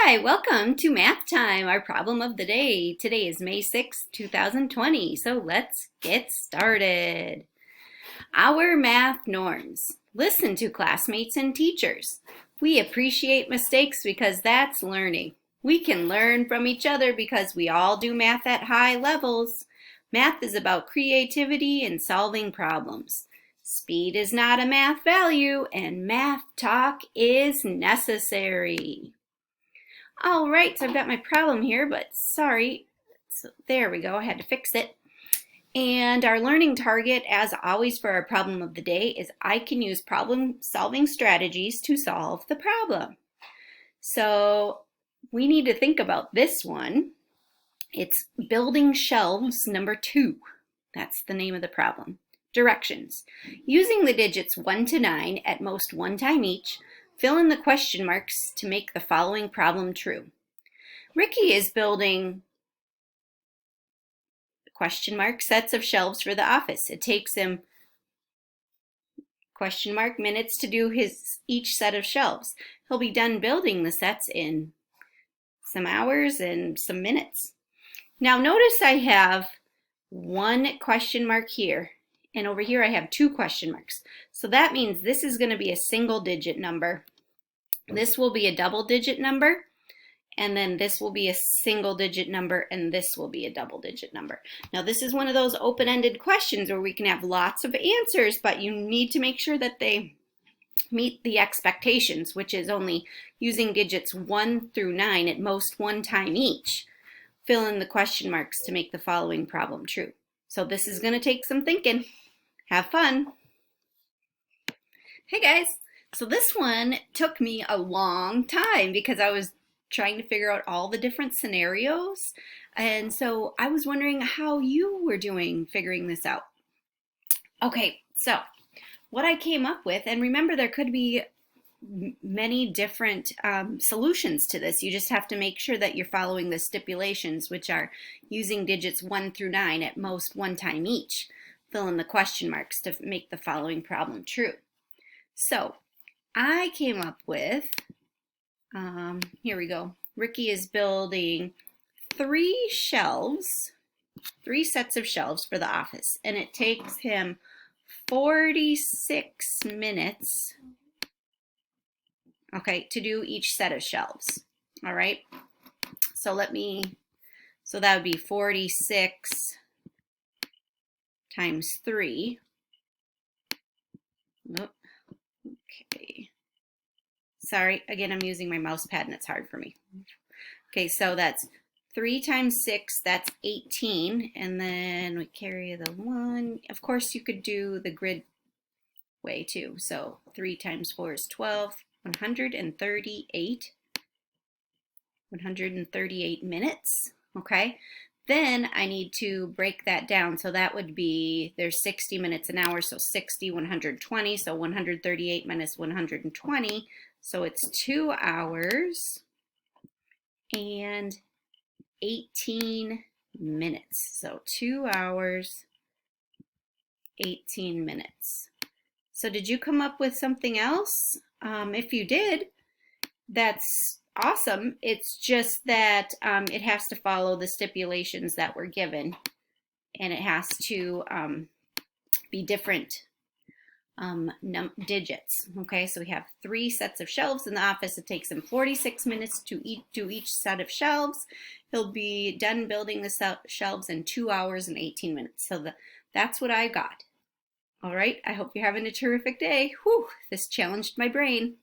Hi, welcome to Math Time, our problem of the day. Today is May 6, 2020, so let's get started. Our math norms. Listen to classmates and teachers. We appreciate mistakes because that's learning. We can learn from each other because we all do math at high levels. Math is about creativity and solving problems. Speed is not a math value, and math talk is necessary. All right, so I've got my problem here, but sorry. So there we go, I had to fix it. And our learning target, as always for our problem of the day, is I can use problem-solving strategies to solve the problem. So we need to think about this one. It's building shelves number 2. That's the name of the problem. Directions. Using the digits 1 to 9, at most one time each, fill in the question marks to make the following problem true. Ricky is building question mark sets of shelves for the office. It takes him question mark minutes to do each set of shelves. He'll be done building the sets in some hours and some minutes. Now notice I have one question mark here, and over here I have 2 question marks. So that means this is going to be a single digit number. This will be a double digit number, and then this will be a single digit number, and this will be a double digit number. Now this is one of those open-ended questions where we can have lots of answers, but you need to make sure that they meet the expectations, which is only using digits 1 through 9 at most one time each. Fill in the question marks to make the following problem true. So this is going to take some thinking. Have fun. Hey guys, so this one took me a long time because I was trying to figure out all the different scenarios, and so I was wondering how you were doing figuring this out. Okay, so what I came up with, and remember there could be many different solutions to this. You just have to make sure that you're following the stipulations, which are using digits 1 through 9 at most one time each. Fill in the question marks to make the following problem true. So I came up with, here we go. Ricky is building 3 shelves, 3 sets of shelves for the office, and it takes him 46 minutes, okay, to do each set of shelves. All right, so so that would be 46 times 3. Oh, okay. Sorry, again, I'm using my mouse pad and it's hard for me. Okay, so that's 3 times 6, that's 18, and then we carry the 1. Of course, you could do the grid way too. So 3 times 4 is 12, 138. 138 minutes, okay? Then I need to break that down. So that would be, there's 60 minutes an hour, so 60, 120, so 138 minus 120. So it's 2 hours and 18 minutes. So 2 hours, 18 minutes. So did you come up with something else? If you did, that's awesome. It's just that it has to follow the stipulations that were given, and it has to be different digits. Okay, so we have 3 sets of shelves in the office. It takes him 46 minutes to do each set of shelves. He'll be done building the shelves in 2 hours and 18 minutes. So that's what I got. All right, I hope you're having a terrific day. Whew, this challenged my brain.